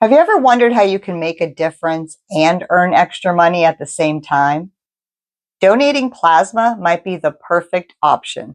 Have you ever wondered how you can make a difference and earn extra money at the same time? Donating plasma might be the perfect option.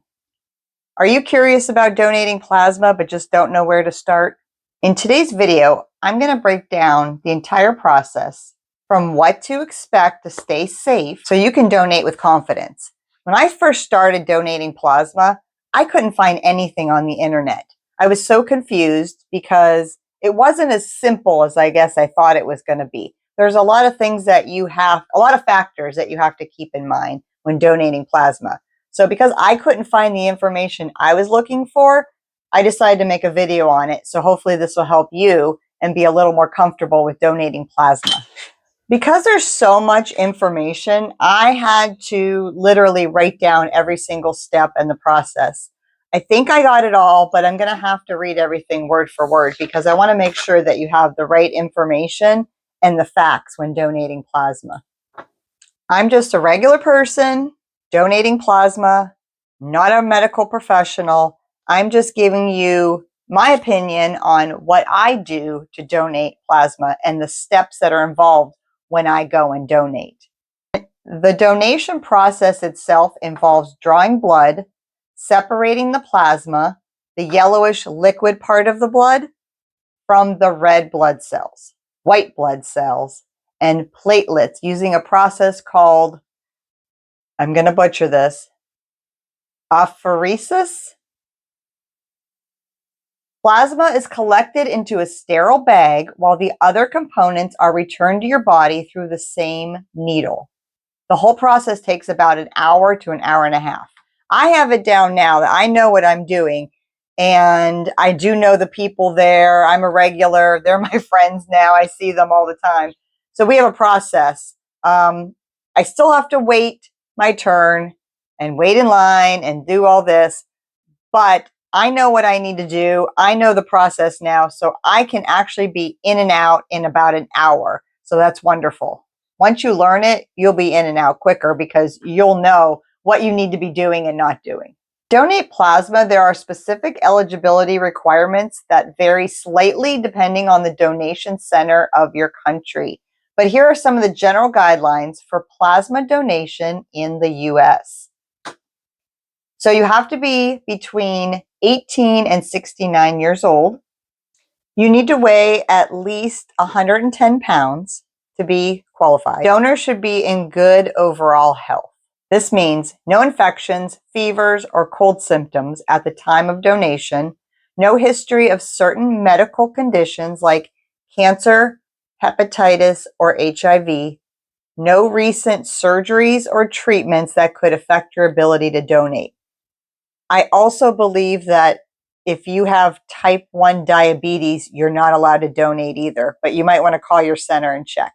Are you curious about donating plasma but just don't know where to start? In today's video, I'm going to break down the entire process from what to expect to stay safe so you can donate with confidence. When I first started donating plasma, I couldn't find anything on the internet. I was so confused because it wasn't as simple as I guess I thought it was going to be. There's a lot of things that a lot of factors that you have to keep in mind when donating plasma. So because I couldn't find the information I was looking for, I decided to make a video on it. So hopefully this will help you and be a little more comfortable with donating plasma. Because there's so much information, I had to literally write down every single step in the process. I think I got it all, but I'm going to have to read everything word for word because I want to make sure that you have the right information and the facts when donating plasma. I'm just a regular person donating plasma, not a medical professional. I'm just giving you my opinion on what I do to donate plasma and the steps that are involved when I go and donate. The donation process itself involves drawing blood, separating the plasma, the yellowish liquid part of the blood, from the red blood cells, white blood cells, and platelets using a process called, I'm going to butcher this, apheresis. Plasma is collected into a sterile bag while the other components are returned to your body through the same needle. The whole process takes about an hour to an hour and a half. I have it down now that I know what I'm doing, and I do know the people there. I'm a regular. They're my friends now. I see them all the time. So we have a process. I still have to wait my turn and wait in line and do all this, but I know what I need to do. I know the process now, so I can actually be in and out in about an hour. So that's wonderful. Once you learn it, you'll be in and out quicker because you'll know what you need to be doing and not doing. Donate plasma, there are specific eligibility requirements that vary slightly depending on the donation center of your country. But here are some of the general guidelines for plasma donation in the US. So you have to be between 18 and 69 years old. You need to weigh at least 110 pounds to be qualified. Donors should be in good overall health. This means no infections, fevers, or cold symptoms at the time of donation, no history of certain medical conditions like cancer, hepatitis, or HIV, no recent surgeries or treatments that could affect your ability to donate. I also believe that if you have type 1 diabetes, you're not allowed to donate either, but you might want to call your center and check.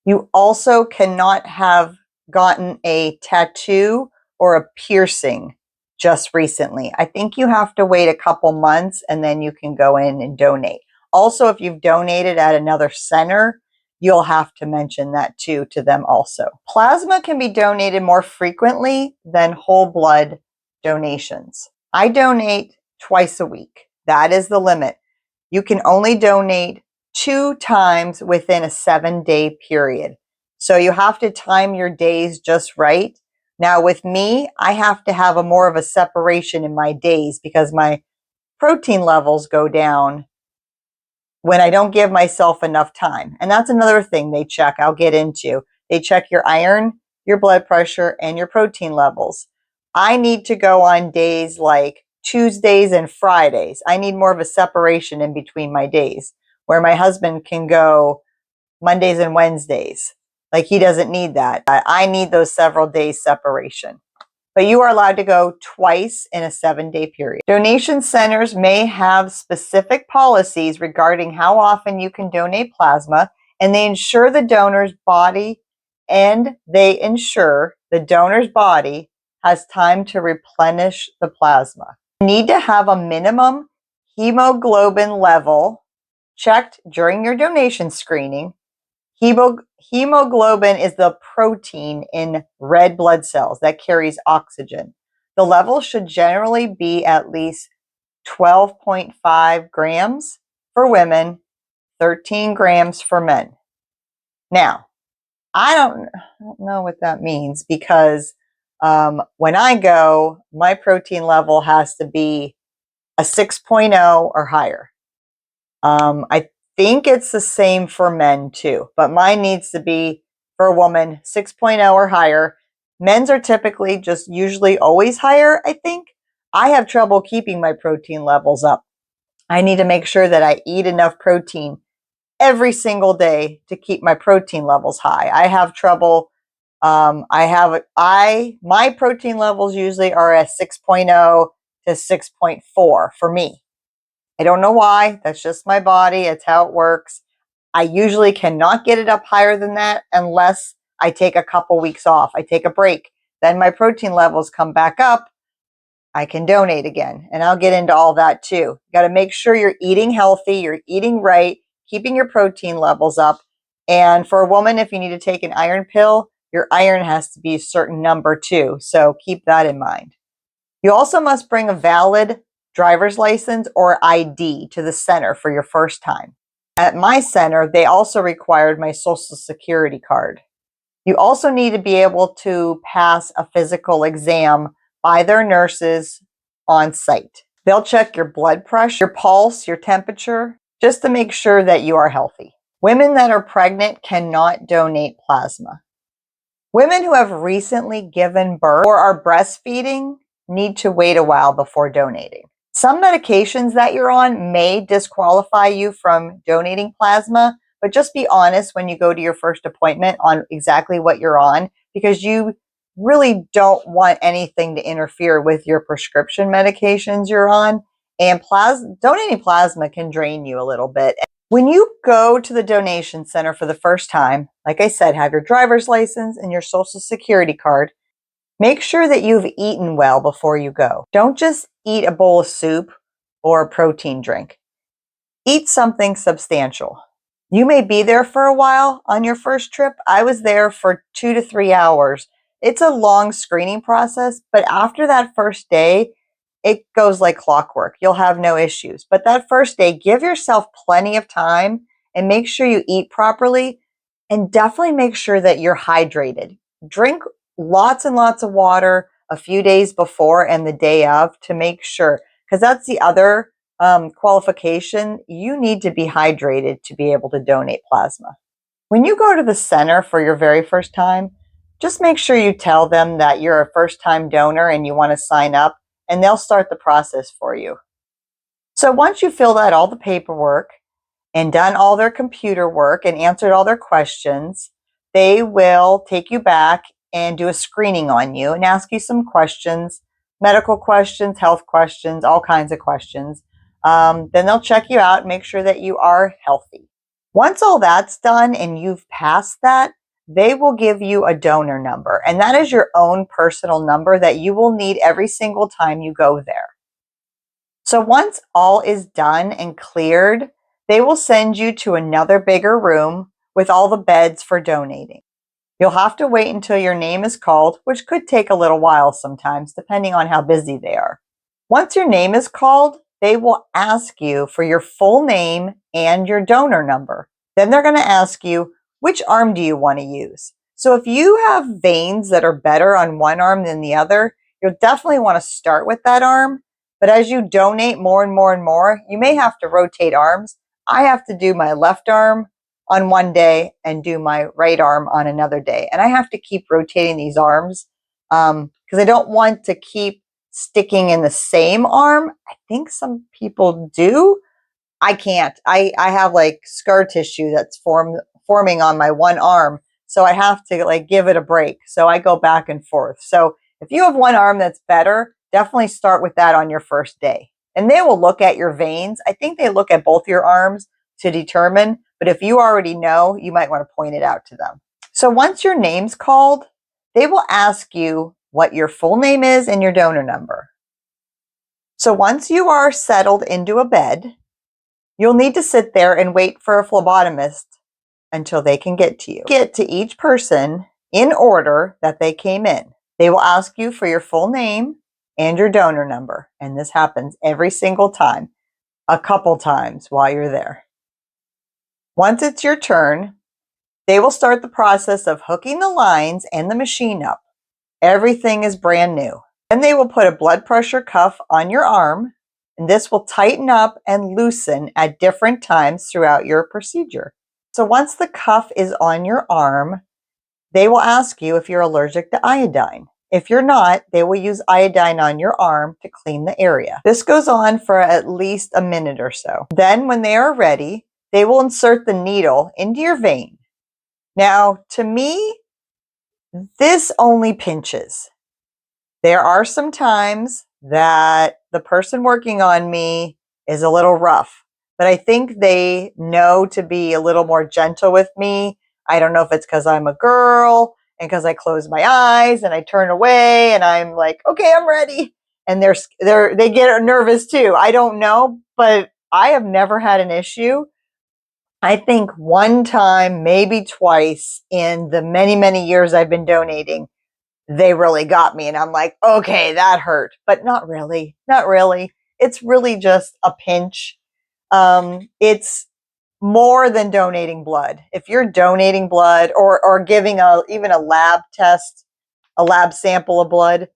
You also cannot have gotten a tattoo or a piercing just recently. I think you have to wait a couple months and then you can go in and donate. Also, if you've donated at another center, you'll have to mention that too to them also. Plasma can be donated more frequently than whole blood donations. I donate twice a week. That is the limit. You can only donate 2 times within a 7-day period. So you have to time your days just right. Now with me, I have to have more of a separation in my days because my protein levels go down when I don't give myself enough time. And that's another thing they check, I'll get into. They check your iron, your blood pressure, and your protein levels. I need to go on days like Tuesdays and Fridays. I need more of a separation in between my days, where my husband can go Mondays and Wednesdays. Like he doesn't need that. I need those several days separation. But you are allowed to go twice in a 7-day period. Donation centers may have specific policies regarding how often you can donate plasma, and they ensure the donor's body has time to replenish the plasma. You need to have a minimum hemoglobin level checked during your donation screening. Hemoglobin is the protein in red blood cells that carries oxygen. The level should generally be at least 12.5 grams for women, 13 grams for men. Now, I don't know what that means because when I go, my protein level has to be a 6.0 or higher. I think it's the same for men too, but mine needs to be for a woman 6.0 or higher. Men's are typically just usually always higher, I think. I have trouble keeping my protein levels up. I need to make sure that I eat enough protein every single day to keep my protein levels high. I have trouble. My protein levels usually are a 6.0 to 6.4 for me. I don't know why. That's just my body. It's how it works. I usually cannot get it up higher than that unless I take a couple weeks off. I take a break. Then my protein levels come back up. I can donate again. And I'll get into all that too. You got to make sure you're eating healthy, you're eating right, keeping your protein levels up. And for a woman, if you need to take an iron pill, your iron has to be a certain number too. So keep that in mind. You also must bring a valid driver's license or ID to the center for your first time. At my center, they also required my social security card. You also need to be able to pass a physical exam by their nurses on site. They'll check your blood pressure, your pulse, your temperature, just to make sure that you are healthy. Women that are pregnant cannot donate plasma. Women who have recently given birth or are breastfeeding need to wait a while before donating. Some medications that you're on may disqualify you from donating plasma, but just be honest when you go to your first appointment on exactly what you're on, because you really don't want anything to interfere with your prescription medications you're on. And donating plasma can drain you a little bit. When you go to the donation center for the first time, like I said, have your driver's license and your social security card. Make sure that you've eaten well before you go. Don't just eat a bowl of soup or a protein drink. Eat something substantial. You may be there for a while on your first trip. I was there for 2 to 3 hours. It's a long screening process, but after that first day, it goes like clockwork. You'll have no issues. But that first day, give yourself plenty of time and make sure you eat properly, and definitely make sure that you're hydrated. Drink lots and lots of water a few days before and the day of to make sure, because that's the other qualification. You need to be hydrated to be able to donate plasma. When you go to the center for your very first time, just make sure you tell them that you're a first time donor and you want to sign up, and they'll start the process for you. So once you filled out all the paperwork and done all their computer work and answered all their questions, they will take you back and do a screening on you and ask you some questions, medical questions, health questions, all kinds of questions. Then they'll check you out and make sure that you are healthy. Once all that's done and you've passed that, they will give you a donor number. And that is your own personal number that you will need every single time you go there. So once all is done and cleared, they will send you to another bigger room with all the beds for donating. You'll have to wait until your name is called, which could take a little while sometimes, depending on how busy they are. Once your name is called, they will ask you for your full name and your donor number. Then they're going to ask you, which arm do you want to use? So if you have veins that are better on one arm than the other, you'll definitely want to start with that arm. But as you donate more and more and more, you may have to rotate arms. I have to do my left arm on one day and do my right arm on another day. And I have to keep rotating these arms because I don't want to keep sticking in the same arm. I think some people do. I can't. I have like scar tissue that's forming on my one arm. So I have to like give it a break. So I go back and forth. So if you have one arm that's better, definitely start with that on your first day. And they will look at your veins. I think they look at both your arms to determine, but if you already know, you might want to point it out to them. So once your name's called, they will ask you what your full name is and your donor number. So once you are settled into a bed, you'll need to sit there and wait for a phlebotomist until they can get to you. Get to each person in order that they came in. They will ask you for your full name and your donor number. And this happens every single time, a couple times while you're there. Once it's your turn, they will start the process of hooking the lines and the machine up. Everything is brand new. Then they will put a blood pressure cuff on your arm, and this will tighten up and loosen at different times throughout your procedure. So once the cuff is on your arm, they will ask you if you're allergic to iodine. If you're not, they will use iodine on your arm to clean the area. This goes on for at least a minute or so. Then when they are ready, they will insert the needle into your vein. Now, to me, this only pinches. There are some times that the person working on me is a little rough, but I think they know to be a little more gentle with me. I don't know if it's because I'm a girl and because I close my eyes and I turn away and I'm like, okay, I'm ready. And they get nervous too. I don't know, but I have never had an issue. I think one time, maybe twice in the many, many years I've been donating, they really got me. And I'm like, okay, that hurt, but not really, not really. It's really just a pinch. It's more than donating blood. If you're donating blood or giving even a lab test, a lab sample of blood,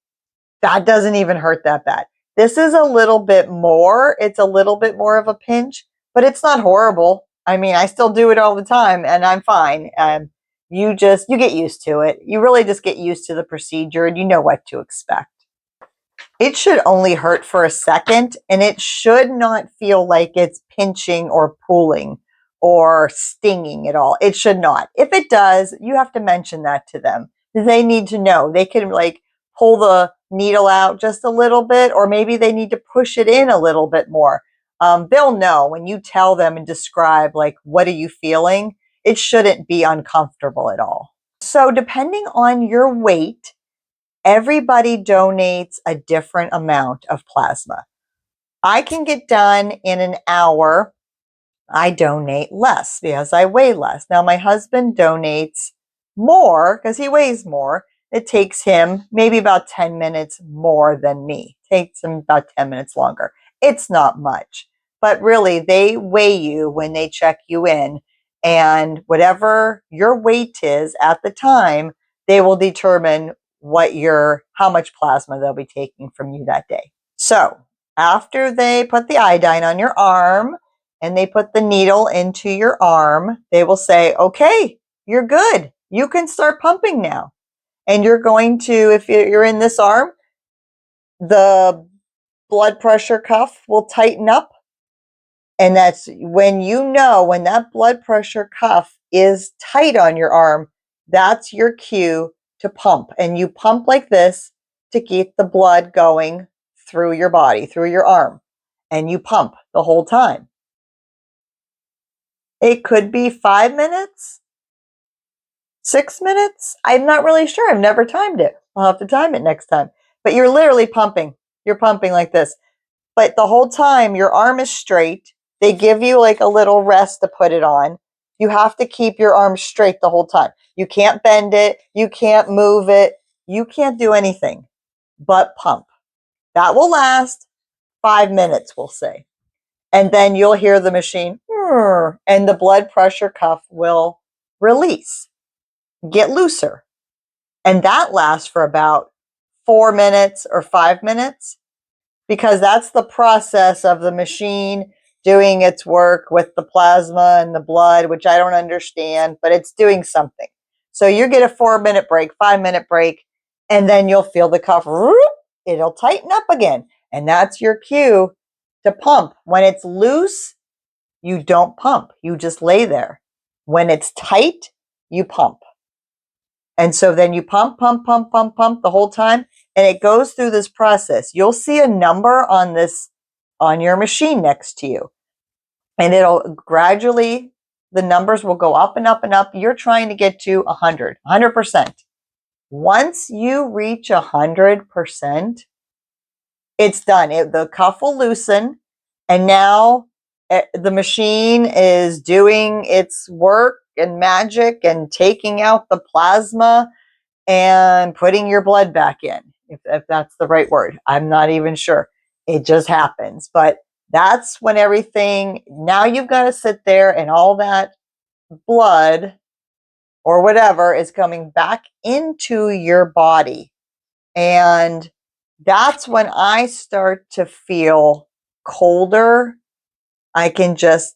that doesn't even hurt that bad. This is a little bit more. It's a little bit more of a pinch, but it's not horrible. I mean, I still do it all the time and I'm fine. You get used to it. You really just get used to the procedure and you know what to expect. It should only hurt for a second and it should not feel like it's pinching or pulling or stinging at all. It should not. If it does, you have to mention that to them. They need to know. They can like pull the needle out just a little bit, or maybe they need to push it in a little bit more. They'll know when you tell them and describe like, what are you feeling? It shouldn't be uncomfortable at all. So depending on your weight, everybody donates a different amount of plasma. I can get done in an hour. I donate less because I weigh less. Now, my husband donates more because he weighs more. It takes him maybe about 10 minutes more than me. It takes him about 10 minutes longer. It's not much, but really they weigh you when they check you in, and whatever your weight is at the time, they will determine how much plasma they'll be taking from you that day. So after they put the iodine on your arm, and they put the needle into your arm, they will say, okay, you're good. You can start pumping now. And you're going to, if you're in this arm, the blood pressure cuff will tighten up. And that's when when that blood pressure cuff is tight on your arm, that's your cue to pump. And you pump like this to keep the blood going through your body, through your arm. And you pump the whole time. It could be 5 minutes, 6 minutes. I'm not really sure. I've never timed it. I'll have to time it next time. But you're literally pumping. You're pumping like this. But the whole time your arm is straight. They give you like a little rest to put it on. You have to keep your arm straight the whole time. You can't bend it. You can't move it. You can't do anything but pump. That will last 5 minutes, we'll say. And then you'll hear the machine, and the blood pressure cuff will release, get looser. And that lasts for about 4 minutes or 5 minutes, because that's the process of the machine doing its work with the plasma and the blood, which I don't understand, but it's doing something. So you get a 4-minute break, 5-minute break, and then you'll feel the cuff, it'll tighten up again. And that's your cue to pump. When it's loose, you don't pump. You just lay there. When it's tight, you pump. And so then you pump, pump, pump, pump, pump the whole time. And it goes through this process. You'll see a number on your machine next to you. And it'll gradually, the numbers will go up and up and up. You're trying to get to 100%. Once you reach 100%, it's done. The cuff will loosen. And now the machine is doing its work and magic and taking out the plasma and putting your blood back in, if that's the right word. I'm not even sure. It just happens. But that's when now you've got to sit there and all that blood or whatever is coming back into your body. And that's when I start to feel colder. I can just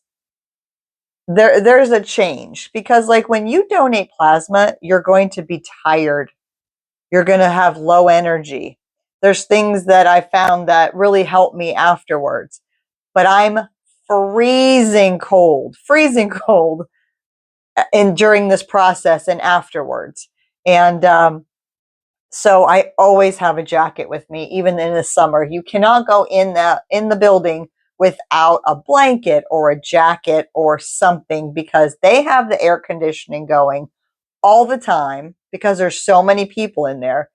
there's a change because like when you donate plasma, you're going to be tired. You're going to have low energy. There's things that I found that really help me afterwards. But I'm freezing cold in during this process and afterwards. And so I always have a jacket with me, even in the summer. You cannot go in the building without a blanket or a jacket or something because they have the air conditioning going all the time because there's so many people in there.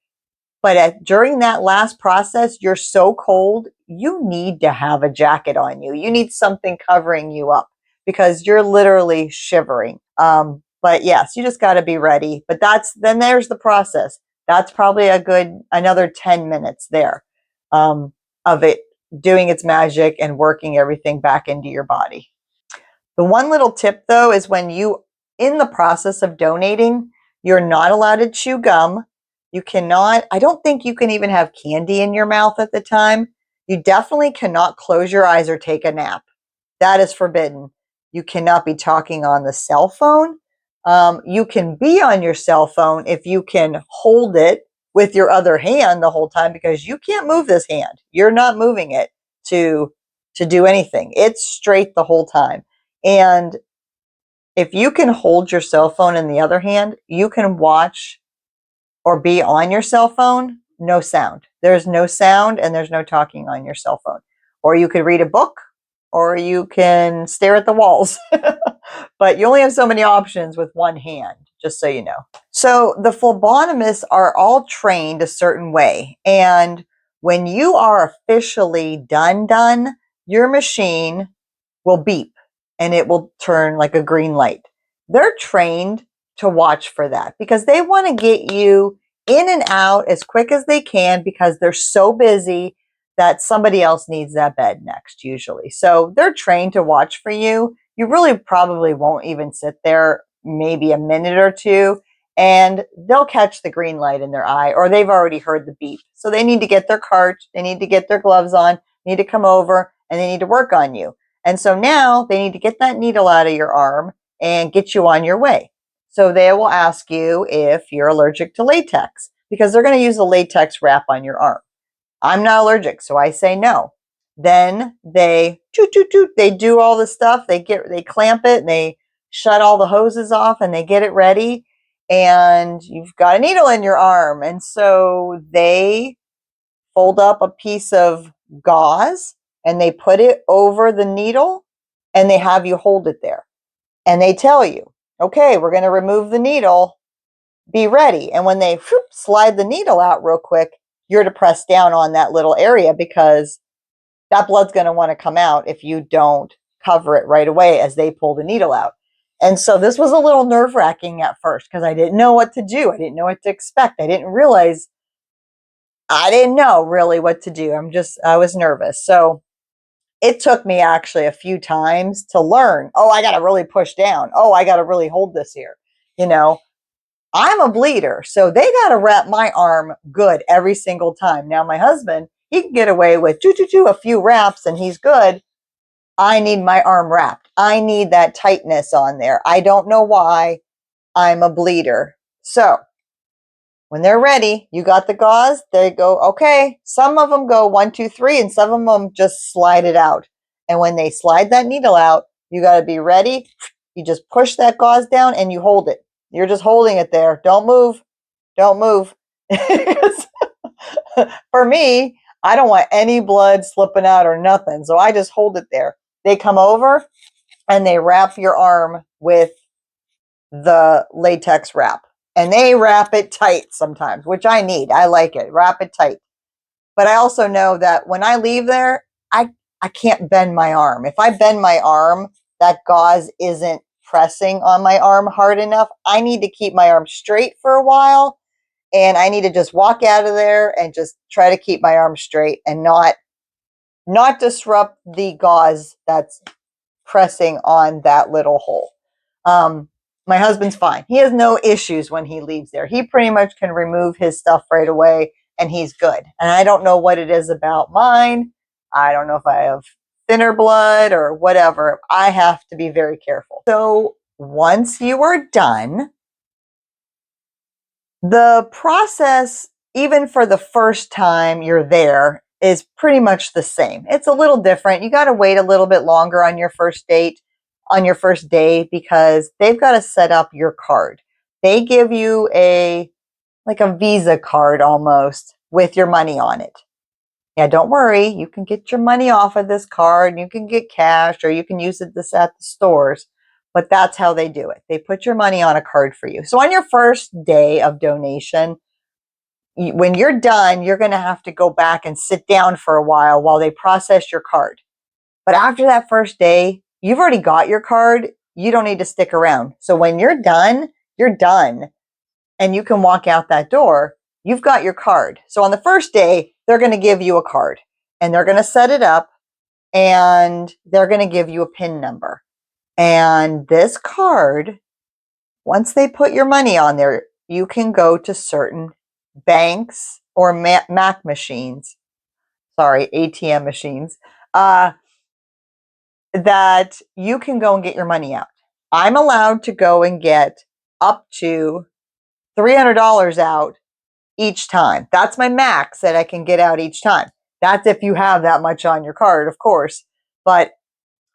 But during that last process, you're so cold, you need to have a jacket on you. You need something covering you up because you're literally shivering. But yes, you just got to be ready. But then there's the process. That's probably another 10 minutes there of it doing its magic and working everything back into your body. The one little tip though is when in the process of donating, you're not allowed to chew gum. You cannot, I don't think you can even have candy in your mouth at the time. You definitely cannot close your eyes or take a nap. That is forbidden. You cannot be talking on the cell phone. You can be on your cell phone if you can hold it with your other hand the whole time because you can't move this hand. You're not moving it to do anything. It's straight the whole time. And if you can hold your cell phone in the other hand, you can watch or be on your cell phone, no sound. There's no sound and there's no talking on your cell phone. Or you could read a book or you can stare at the walls. But you only have so many options with one hand, just so you know. So the phlebotomists are all trained a certain way. And when you are officially done, your machine will beep and it will turn like a green light. They're trained to watch for that because they want to get you in and out as quick as they can because they're so busy that somebody else needs that bed next usually. So they're trained to watch for you. You really probably won't even sit there maybe a minute or two and they'll catch the green light in their eye or they've already heard the beep. So they need to get their cart, they need to get their gloves on, need to come over and they need to work on you. And so now they need to get that needle out of your arm and get you on your way. So they will ask you if you're allergic to latex because they're going to use a latex wrap on your arm. I'm not allergic, so I say no. Then they they do all the stuff. They clamp it and they shut all the hoses off and they get it ready. And you've got a needle in your arm. And so they fold up a piece of gauze and they put it over the needle and they have you hold it there. And they tell you, okay, we're going to remove the needle. Be ready. And when they slide the needle out real quick, you're to press down on that little area because that blood's going to want to come out if you don't cover it right away as they pull the needle out. And so this was a little nerve-wracking at first because I didn't know what to do. I didn't know what to expect. I didn't know really what to do. I was nervous. So it took me actually a few times to learn. Oh, I got to really push down. Oh, I got to really hold this here. You know, I'm a bleeder, so they got to wrap my arm good every single time. Now, my husband, he can get away with a few wraps and he's good. I need my arm wrapped. I need that tightness on there. I don't know why. I'm a bleeder. So when they're ready, you got the gauze, they go, okay. Some of them go 1, 2, 3, and some of them just slide it out. And when they slide that needle out, you got to be ready. You just push that gauze down and you hold it. You're just holding it there. Don't move. Don't move. For me, I don't want any blood slipping out or nothing. So I just hold it there. They come over and they wrap your arm with the latex wrap. And they wrap it tight sometimes, which I need. I like it. Wrap it tight. But I also know that when I leave there, I can't bend my arm. If I bend my arm, that gauze isn't pressing on my arm hard enough. I need to keep my arm straight for a while. And I need to just walk out of there and just try to keep my arm straight and not disrupt the gauze that's pressing on that little hole. My husband's fine. He has no issues when he leaves there. He pretty much can remove his stuff right away and he's good. And I don't know what it is about mine. I don't know if I have thinner blood or whatever. I have to be very careful. So once you are done, the process, even for the first time you're there, is pretty much the same. It's a little different. You got to wait a little bit longer on your first date, on your first day, because they've got to set up your card. They give you like a Visa card almost with your money on it. Yeah, don't worry. You can get your money off of this card. You can get cash or you can use this at the stores. But that's how they do it. They put your money on a card for you. So on your first day of donation, when you're done, you're going to have to go back and sit down for a while they process your card. But after that first day, you've already got your card. You don't need to stick around. So when you're done and you can walk out that door. You've got your card. So on the first day, they're going to give you a card and they're going to set it up and they're going to give you a PIN number. And this card, once they put your money on there, you can go to certain banks or Mac machines, ATM machines, that you can go and get your money out. I'm allowed to go and get up to $300 out each time. That's my max that I can get out each time. That's if you have that much on your card, of course. But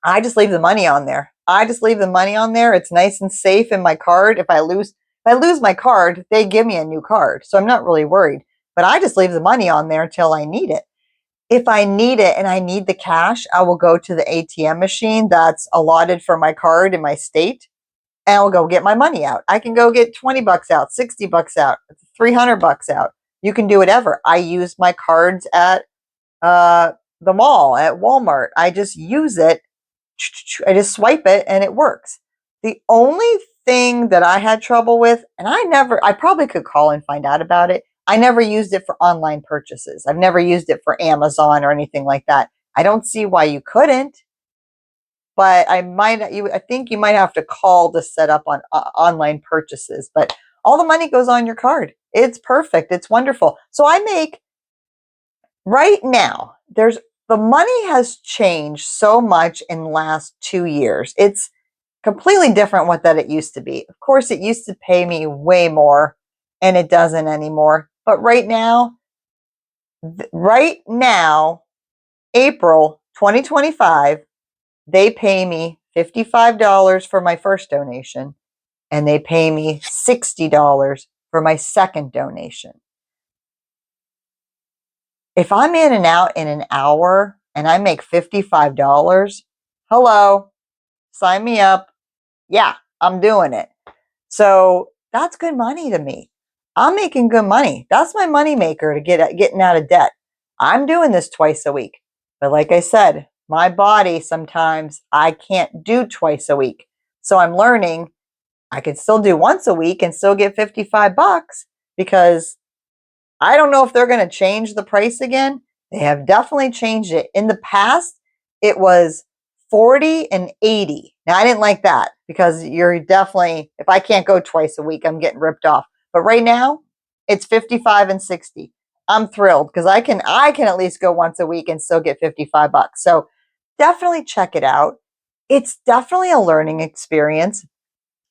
I just leave the money on there. It's nice and safe in my card. If I lose my card, they give me a new card. So I'm not really worried. But I just leave the money on there until I need it. If I need it and I need the cash, I will go to the ATM machine that's allotted for my card in my state and I'll go get my money out. I can go get 20 bucks out, 60 bucks out, 300 bucks out. You can do whatever. I use my cards at the mall, at Walmart. I just use it. I just swipe it and it works. The only thing that I had trouble with, and I probably could call and find out about it. I never used it for online purchases. I've never used it for Amazon or anything like that. I don't see why you couldn't, but I think you might have to call to set up on online purchases, but all the money goes on your card. It's perfect. It's wonderful. So I make right now, the money has changed so much in the last 2 years. It's completely different what that it used to be. Of course, it used to pay me way more and it doesn't anymore. But right now, April 2025, they pay me $55 for my first donation and they pay me $60 for my second donation. If I'm in and out in an hour and I make $55, hello, sign me up. Yeah, I'm doing it. So that's good money to me. I'm making good money. That's my money maker to getting out of debt. I'm doing this twice a week. But like I said, my body sometimes I can't do twice a week. So I'm learning I can still do once a week and still get 55 bucks because I don't know if they're going to change the price again. They have definitely changed it. In the past, it was 40 and 80. Now, I didn't like that because you're definitely, if I can't go twice a week, I'm getting ripped off. But right now, it's 55 and 60. I'm thrilled because I can at least go once a week and still get 55 bucks. So definitely check it out. It's definitely a learning experience.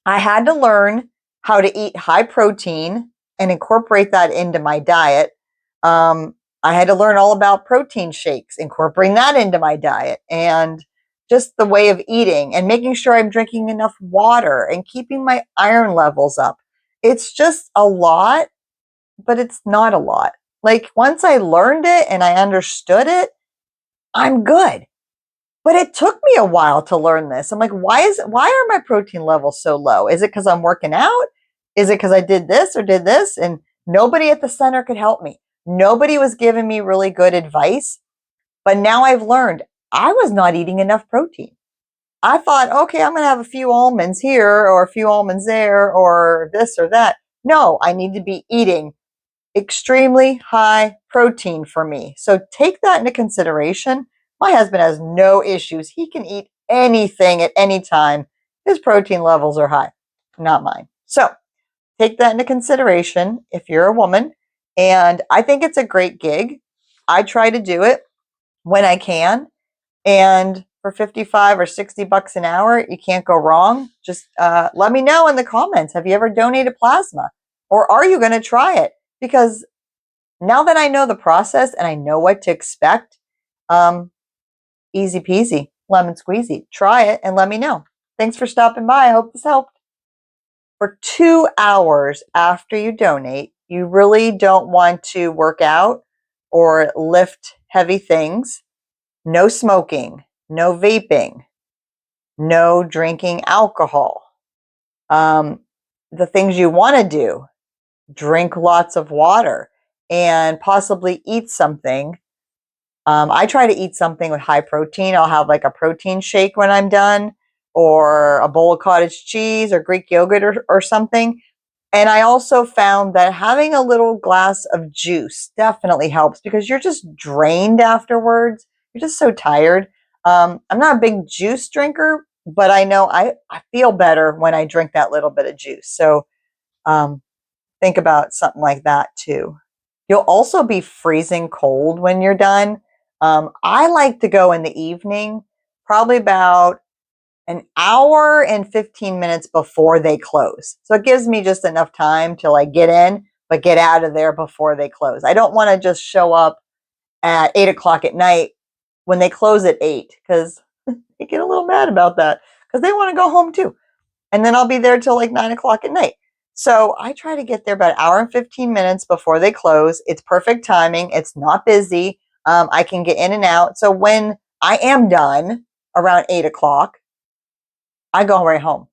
I had to learn how to eat high protein and incorporate that into my diet. I had to learn all about protein shakes, incorporating that into my diet, and just the way of eating and making sure I'm drinking enough water and keeping my iron levels up. It's just a lot, but it's not a lot. Like once I learned it and I understood it, I'm good. But it took me a while to learn this. I'm like, why are my protein levels so low? Is it because I'm working out? Is it because I did this or did this? And nobody at the center could help me. Nobody was giving me really good advice. But now I've learned I was not eating enough protein. I thought, okay, I'm going to have a few almonds here or a few almonds there or this or that. No, I need to be eating extremely high protein for me. So take that into consideration. My husband has no issues. He can eat anything at any time. His protein levels are high. not mine. So take that into consideration if you're a woman. And I think it's a great gig. I try to do it when I can. And for 55 or 60 bucks an hour, you can't go wrong. Just let me know in the comments. Have you ever donated plasma? Or are you going to try it? Because now that I know the process and I know what to expect, easy peasy, lemon squeezy. Try it and let me know. Thanks for stopping by. I hope this helped. For 2 hours after you donate, you really don't want to work out or lift heavy things. No smoking, no vaping, no drinking alcohol. The things you want to do, drink lots of water and possibly eat something. I try to eat something with high protein. I'll have like a protein shake when I'm done, or a bowl of cottage cheese or Greek yogurt or something. And I also found that having a little glass of juice definitely helps because you're just drained afterwards. You're just so tired. I'm not a big juice drinker, but I know I feel better when I drink that little bit of juice. So um, think about something like that too. You'll also be freezing cold when you're done. I like to go in the evening, probably about an hour and 15 minutes before they close. So it gives me just enough time to like get in, but get out of there before they close. I don't want to just show up at 8 o'clock at night when they close at 8 because they get a little mad about that because they want to go home too. And then I'll be there till like 9 o'clock at night. So I try to get there about an hour and 15 minutes before they close. It's perfect timing. It's not busy. I can get in and out. So when I am done around 8 o'clock, I go right home.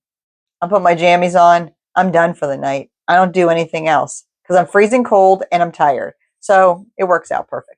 I put my jammies on. I'm done for the night. I don't do anything else because I'm freezing cold and I'm tired. So it works out perfect.